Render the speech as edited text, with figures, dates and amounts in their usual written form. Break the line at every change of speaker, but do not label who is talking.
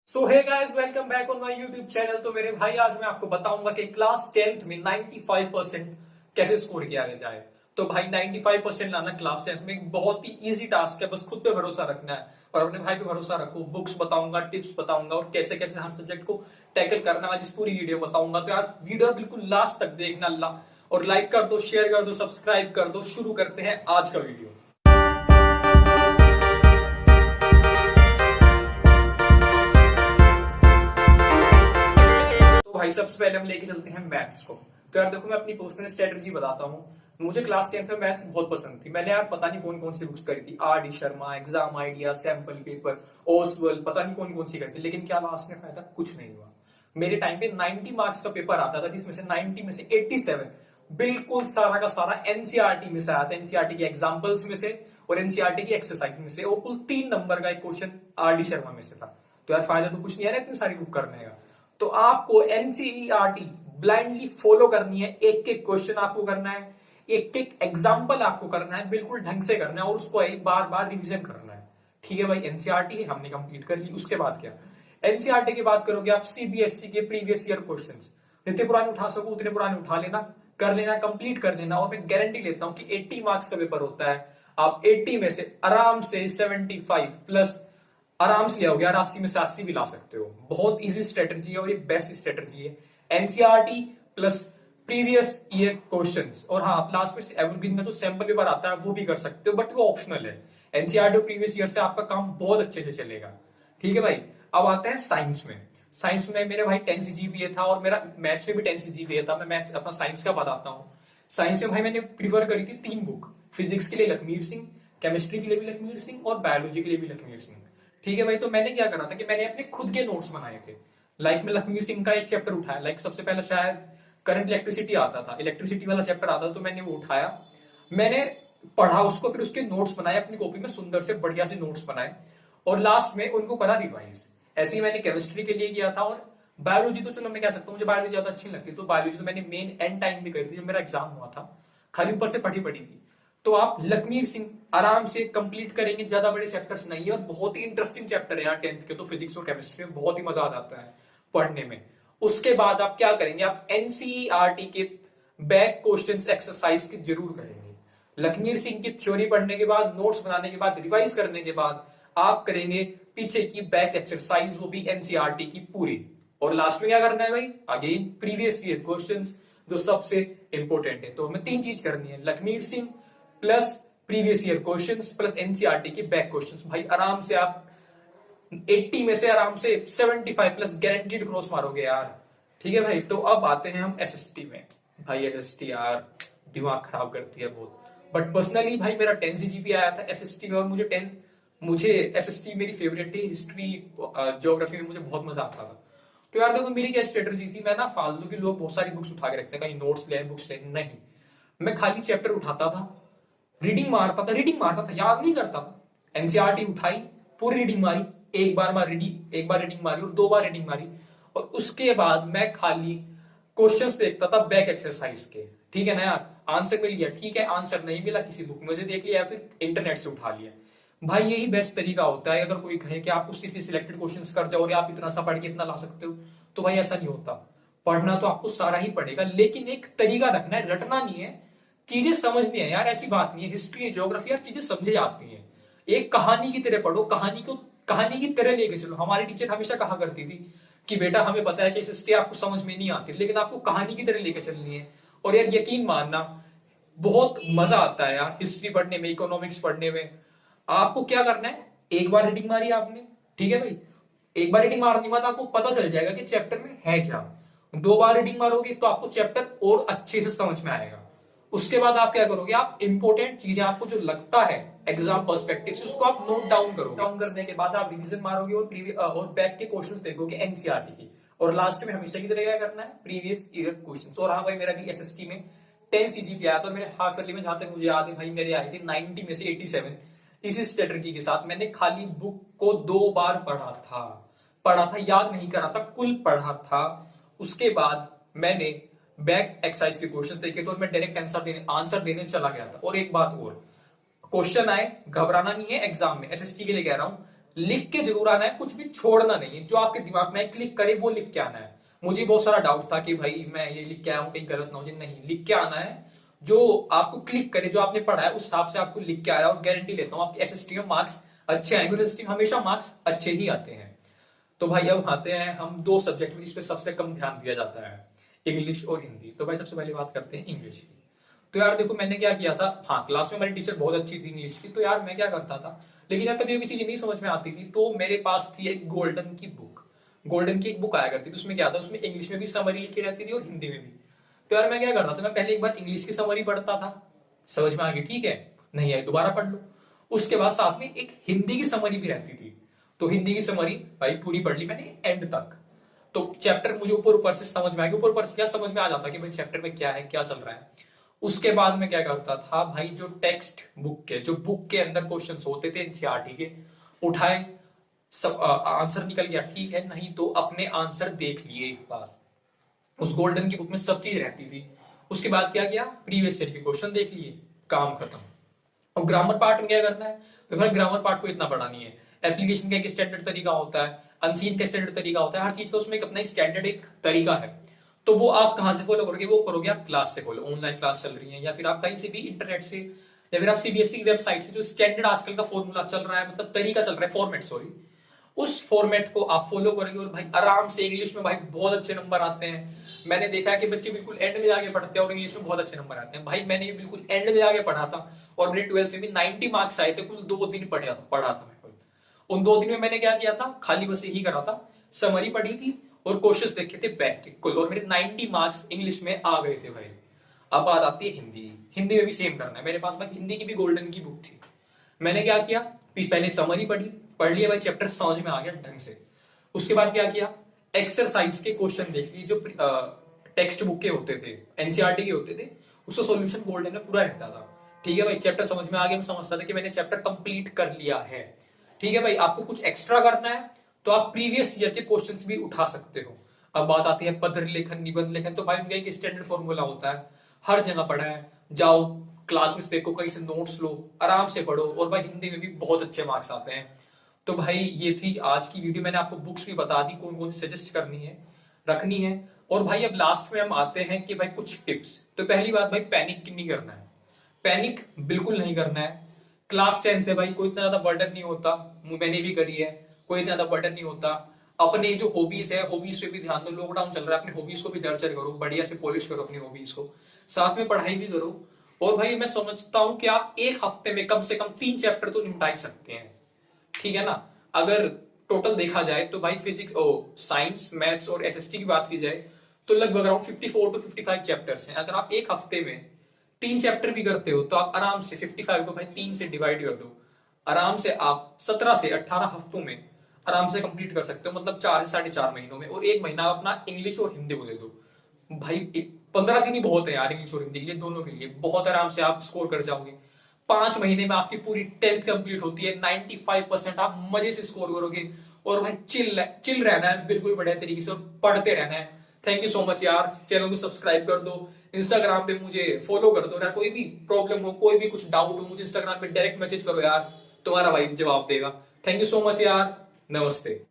So hey guys, welcome back on my YouTube channel. तो मेरे भाई, आज मैं आपको बताऊंगा कि क्लास 10th में 95% कैसे स्कोर किया जाए। तो भाई 95% लाना क्लास 10th में एक बहुत ही इजी टास्क है। बस खुद पे भरोसा रखना है और अपने भाई पे भरोसा रखो। बुक्स बताऊंगा, टिप्स बताऊंगा और कैसे कैसे हर सब्जेक्ट को टैकल करना है, आज इस पूरी वीडियो बताऊंगा। तो यार वीडियो बिल्कुल लास्ट तक देखना और लाइक कर दो, शेयर कर दो, सब्सक्राइब कर दो। शुरू करते हैं आज का वीडियो। तो भाई सबसे पहले हम लेके चलते हैं मैथ्स को। तो यार देखो, मैं अपनी पर्सनल स्ट्रेटजी बताता हूँ। मुझे क्लास 10th में मैथ्स बहुत पसंद थी। मैंने यार पता नहीं कौन कौन सी बुक्स करी थी, R D Sharma, exam idea, sample paper, Oswal, पता नहीं कौन कौन सी करी थी। लेकिन क्या लास्ट में फायदा? कुछ नहीं हुआ। मेरे टाइम पे 90 मार्क्स का पेपर आता था, जिसमें से 90 में से 87 बिल्कुल सारा का सारा एनसीईआरटी में से आया था। एनसीईआरटी के एग्जाम्पल्स में से और एनसीईआरटी की एक्सरसाइज में से। और कुल 3 नंबर का एक क्वेश्चन आर डी शर्मा में से था। तो यार फायदा तो कुछ नहीं है ना इतनी सारी बुक करने का। तो आपको एनसीईआरटी ब्लाइंडली फॉलो करनी है। एक एक क्वेश्चन आपको करना है, एक एक एग्जाम्पल आपको करना है, बिल्कुल ढंग से करना है और उसको एक बार बार रिविजन करना है। ठीक है भाई, एनसीईआरटी हमने कंप्लीट कर ली। उसके बाद क्या? एनसीईआरटी की बात करोगे आप, सीबीएसई के प्रीवियस ईयर क्वेश्चंस जितने पुराने उठा सको उतने पुराने उठा लेना, कर लेना, कंप्लीट कर लेना। और मैं गारंटी लेता हूं कि 80 मार्क्स का पेपर होता है। आप 80 में से आराम से 75 प्लस आराम से लिया हो गया। 80 में से 80 भी ला सकते हो। बहुत इजी स्ट्रेटजी है और ये बेस्ट स्ट्रेटजी है। NCERT plus previous year questions. और हाँ, लास्ट में एवरग्रीन में जो सैंपल पेपर आता है वो भी कर सकते हो, बट वो ऑप्शनल है। एनसीईआरटी और प्रीवियस ईयर से आपका काम बहुत अच्छे से चलेगा। ठीक है भाई। अब आते हैं साइंस में। साइंस में मेरे भाई 10 सीजीपीए था और मेरा मैथ्स में भी 10 सीजीपीए था। मैं मैथ्स अपना साइंस का बताता हूँ। साइंस में भाई मैंने प्रीफर करी थी 3 बुक। फिजिक्स के लिए लखमीर सिंह, केमिस्ट्री के लिए भी लखमीर सिंह और बायोलॉजी के लिए भी लखमीर सिंह। ठीक है भाई। तो मैंने क्या करा था कि मैंने अपने खुद के नोट्स बनाए थे। लाइक मैं लखमीर सिंह का एक चैप्टर उठाया। लाइक सबसे पहला शायद करंट इलेक्ट्रिसिटी आता था, इलेक्ट्रिसिटी वाला चैप्टर आता था, तो मैंने वो उठाया, मैंने पढ़ा उसको, फिर उसके नोट्स बनाए अपनी कॉपी में, सुंदर से बढ़िया से नोट्स बनाए और लास्ट में उनको करा रिवाइज। ऐसे ही मैंने केमिस्ट्री के लिए किया था। और बायोलॉजी तो चलो मैं कह सकता हूँ मुझे बायोलॉजी ज्यादा अच्छी लगती, तो बायोलॉजी तो मैंने मेन एंड टाइम में करी थी जब मेरा एग्जाम हुआ था, खाली ऊपर से पढ़ी पढ़ी थी। तो आप लखमीर सिंह आराम से कंप्लीट करेंगे, ज्यादा बड़े चैप्टर्स नहीं है और बहुत ही इंटरेस्टिंग चैप्टर है यार 10th के। तो फिजिक्स और केमिस्ट्री में बहुत ही मजा आ जाता है पढ़ने में। उसके बाद आप क्या करेंगे? आप एनसीईआरटी के बैक क्वेश्चंस एक्सरसाइज के जरूर करेंगे। लखमीर सिंह की थ्योरी पढ़ने के बाद, नोट्स बनाने के बाद, रिवाइज करने के बाद आप करेंगे पीछे की बैक एक्सरसाइज, वो भी एनसीईआरटी की पूरी। और लास्ट में क्या करना है भाई? अगेन प्रीवियस ईयर क्वेश्चंस, जो सबसे इंपॉर्टेंट है। तो हमें 3 चीज करनी है, Lakhmir Singh plus previous year questions plus NCERT के बैक क्वेश्चंस। भाई आराम से आप 80 में से आराम से 75 प्लस गारंटीड क्रॉस मारोगे यार। ठीक है भाई। तो अब आते हैं हम एसएसटी में। भाई एसएसटी यार दिमाग खराब करती है बहुत, बट पर्सनली भाई मेरा 10 सीजीपीए आया था एसएसटी में और मुझे एसएसटी मेरी फेवरेट थी। हिस्ट्री, ज्योग्राफी में मुझे बहुत मजा आता था। तो यार देखो, मेरी क्या स्ट्रेटजी थी, मैं ना फालतू की, लोग बहुत सारी बुक्स उठा के रखते हैं, कहीं नोट्स ले, बुक्स ले, नहीं, मैं खाली चैप्टर उठाता था, रीडिंग मारता था, याद नहीं करता था। एनसीईआरटी उठाई, पूरी रीडिंग मारी, एक बार रीडिंग मारी और 2 बार रीडिंग मारी। और उसके बाद मैं खाली क्वेश्चंस देखता था बैक एक्सरसाइज के। ठीक है ना यार? आंसर मिल गया, ठीक है। आंसर नहीं मिला, किसी बुक में से देख लिया या फिर इंटरनेट से उठा लिया। भाई यही बेस्ट तरीका होता है। अगर कोई कहे कि आप सिर्फ सिलेक्टेड क्वेश्चंस कर जाओ और आप इतना सा पढ़ के इतना ला सकते हो, तो भाई ऐसा नहीं होता। पढ़ना तो आपको सारा ही पड़ेगा, लेकिन एक तरीका रखना है, रटना नहीं है, चीजें समझनी है यार। ऐसी बात नहीं है, हिस्ट्री, ज्योग्राफी यार चीजें समझे जाती हैं। एक कहानी की तरह पढ़ो, कहानी की तरह लेके चलो। हमारी टीचर हमेशा कहा करती थी कि बेटा हमें पता है कि एसएसटी आपको समझ में नहीं आती, लेकिन आपको कहानी की तरह लेके चलनी है। और यार यकीन मानना, बहुत मजा आता है यार हिस्ट्री पढ़ने में, इकोनॉमिक्स पढ़ने में। आपको क्या करना है, एक बार रीडिंग मारी आपने, ठीक है भाई, एक बार रीडिंग मारने के बाद आपको पता चल जाएगा कि चैप्टर में है क्या। 2 बार रीडिंग मारोगे तो आपको चैप्टर और अच्छे से समझ में आएगा। उसके बाद आप क्या करोगे? आप इंपॉर्टेंट चीजें, आपको जो लगता है एग्जाम पर्सपेक्टिव से, उसको आप नोट डाउन करोगे। डाउन करने के बाद आप रिवीजन मारोगे और बैक के क्वेश्चंस देखोगे एनसीईआरटी की। और लास्ट में हमेशा की तरह क्या करना है? Previous year questions. और हाँ भाई, मेरा भी एसएसटी में 10 सीजीपीए आया था। मेरे हाफ ईयरली में, जहां तक मुझे याद है भाई, मेरे आए थे 90 में से 87। इसी स्ट्रेटजी के साथ मैंने खाली बुक को 2 बार पढ़ा था, याद नहीं करा था, कुल पढ़ा था। उसके बाद मैंने बैक एक्सरसाइज के क्वेश्चन देखे तो मैं डायरेक्ट आंसर देने चला गया था। और एक बात और, क्वेश्चन आए, घबराना नहीं है एग्जाम में, एसएसटी के लिए कह रहा हूं, लिख के जरूर आना है, कुछ भी छोड़ना नहीं है। जो आपके दिमाग में क्लिक करे वो लिख के आना है। मुझे बहुत सारा डाउट था कि भाई मैं ये लिख के आया हूं कहीं गलत ना हो जाए, नहीं, लिख के आना है। जो आपको क्लिक करे, जो आपने पढ़ा है उस हिसाब से आपको लिख के आया, और गारंटी लेता हूँ आपके एसएसटी में मार्क्स अच्छे आएंगे, और एसएसटी में हमेशा मार्क्स अच्छे ही आते हैं। तो भाई अब आते हैं हम दो सब्जेक्ट में जिस पे सबसे कम ध्यान दिया जाता है, इंग्लिश और हिंदी। तो भाई सबसे पहले बात करते हैं इंग्लिश की। तो यार देखो मैंने क्या किया था, हाँ क्लास में हमारी टीचर बहुत अच्छी थी इंग्लिश की, तो यार मैं क्या करता था, लेकिन यार कभी भी चीज नहीं समझ में आती थी, तो मेरे पास थी एक गोल्डन की बुक। गोल्डन की एक बुक आया करती थी, उसमें क्या था, उसमें इंग्लिश में भी समरी लिखी रहती थी और हिंदी में भी। तो यार मैं क्या करता था, मैं पहले एक बार इंग्लिश की समरी पढ़ता था, समझ में आ गई, ठीक है, नहीं आई दोबारा पढ़ लो। उसके बाद साथ में एक हिंदी की समरी भी रहती थी, तो हिंदी की समरी भाई पूरी पढ़ ली मैंने एंड तक। तो चैप्टर मुझे ऊपर ऊपर से समझ में आ गया, ऊपर ऊपर से क्या समझ में आ जाता कि भाई चैप्टर में क्या है, क्या चल रहा है। उसके बाद में क्या करता था भाई, जो टेक्स्ट बुक के, जो बुक के अंदर क्वेश्चंस होते थे एनसीईआरटी के, उठाए, सब आंसर निकल गया ठीक है, नहीं तो अपने आंसर देख लिए एक बार। उस गोल्डन की बुक में सब चीज रहती थी। उसके बाद क्या किया, प्रीवियस ईयर के क्वेश्चन देख लिए, काम खत्म। और ग्रामर पार्ट में क्या करना है, तो भाई ग्रामर पार्ट को इतना पढ़ा नहीं है। एप्लीकेशन का एक स्टैंडर्ड तरीका होता है, अनसीन का स्टैंडर्ड तरीका होता है, हर चीज का उसमें एक अपना स्टैंडर्ड एक तरीका है। तो वो आप कहां से फॉलो करोगे, वो करोगे आप क्लास से फॉलो, ऑनलाइन क्लास चल रही है, या फिर आप कहीं से भी इंटरनेट से, या फिर आप सीबीएसई की वेबसाइट से, जो स्टैंडर्ड आजकल का फॉर्मूला चल रहा है, मतलब तरीका चल रहा है, फॉर्मेट सॉरी, उस फॉर्मेट को आप फॉलो करेंगे, और भाई आराम से इंग्लिश में भाई बहुत अच्छे नंबर आते हैं। मैंने देखा है कि बच्चे बिल्कुल एंड में जाके पढ़ते हैं और इंग्लिश में बहुत अच्छे नंबर आते हैं। भाई मैंने ये बिल्कुल एंड में जाके पढ़ा था, और मेरे 12th में भी 90 मार्क्स आए थे, कुल 2 दिन पढ़ा था मैं कुल। उन 2 दिन में मैंने क्या किया था, खाली बस यही करा था, समरी पढ़ी थी और क्वेश्चंस देखे थे प्रैक्टिकल, और मेरे 90 मार्क्स इंग्लिश में आ गए थे भाई। अब बात आती है हिंदी। हिंदी में भी सेम करना है, मेरे पास भाई हिंदी की भी गोल्डन की बुक थी। मैंने क्या किया, पहले समरी पढ़ लिया भाई, चैप्टर समझ में आ गया ढंग से। उसके बाद क्या किया, एक्सरसाइज के क्वेश्चन देख लिए, जो टेक्स्ट बुक के होते थे, एनसीईआरटी के होते थे, उसका सॉल्यूशन गोल्डन में पूरा रहता था। ठीक है भाई, चैप्टर समझ में आ गया, मैं समझता था कि मैंने चैप्टर कंप्लीट कर लिया है। ठीक है भाई, आपको कुछ एक्स्ट्रा करना है तो आप प्रीवियस ईयर के क्वेश्चंस भी उठा सकते हो। अब बात आती है पत्र लेखन, निबंध लेखन, तो भाई उनका एक स्टैंडर्ड फॉर्मूला होता है, हर जगह पढ़ा है, जाओ क्लास में देखो, कहीं से नोट्स लो, आराम से पढ़ो, और भाई हिंदी में भी बहुत अच्छे मार्क्स आते हैं। तो भाई ये थी आज की वीडियो, मैंने आपको बुक्स भी बता दी कौन कौन सी सजेस्ट करनी है, रखनी है। और भाई अब लास्ट में हम आते हैं कि भाई कुछ टिप्स। तो पहली बात भाई, पैनिक नहीं करना है, पैनिक बिल्कुल नहीं करना है। क्लास 10th है भाई, कोई इतना ज्यादा बर्डन नहीं होता, मैंने भी करी है, कोई इतना ज्यादा बर्डन नहीं होता। अपने जो हॉबीज है, हॉबीज पे भी ध्यान दो, लॉकडाउन चल रहा है, अपने हॉबीज को भी नर्चर करो, बढ़िया से पॉलिश करो अपनी हॉबीज को, साथ में पढ़ाई भी करो। और भाई मैं समझता हूं कि आप एक हफ्ते में कम से कम 3 चैप्टर तो निपटा ही सकते हैं, ठीक है ना। अगर टोटल देखा जाए तो भाई फिजिक्स, साइंस, मैथ्स और एसएसटी की बात की जाए तो लगभग अराउंड 54 to 55 चैप्टर्स हैं। अगर आप एक हफ्ते में 3 चैप्टर भी करते हो तो आप आराम से 55 को भाई 3 से डिवाइड कर दो, आराम से आप 17 से 18 हफ्तों में आराम से कंप्लीट कर सकते हो, मतलब 4 से 4.5 महीनों में। और एक महीना अपना इंग्लिश और हिंदी को दे दो भाई, 15 दिन ही बहुत है यार, इंग्लिश और हिंदी के लिए, दोनों के लिए बहुत आराम से आप स्कोर कर जाओगे। 5 महीने में आपकी पूरी 10th कंप्लीट होती है, 95% आप मजे से स्कोर करोगे। और भाई चिल रहना है बिल्कुल बढ़िया तरीके से, और पढ़ते रहना है। थैंक यू सो मच यार, चैनल को सब्सक्राइब कर दो, इंस्टाग्राम पे मुझे फॉलो कर दो यार। कोई भी प्रॉब्लम हो, कोई भी कुछ डाउट हो, मुझे इंस्टाग्राम पे डायरेक्ट मैसेज करो यार, तुम्हारा भाई जवाब देगा। थैंक यू सो मच यार, नमस्ते।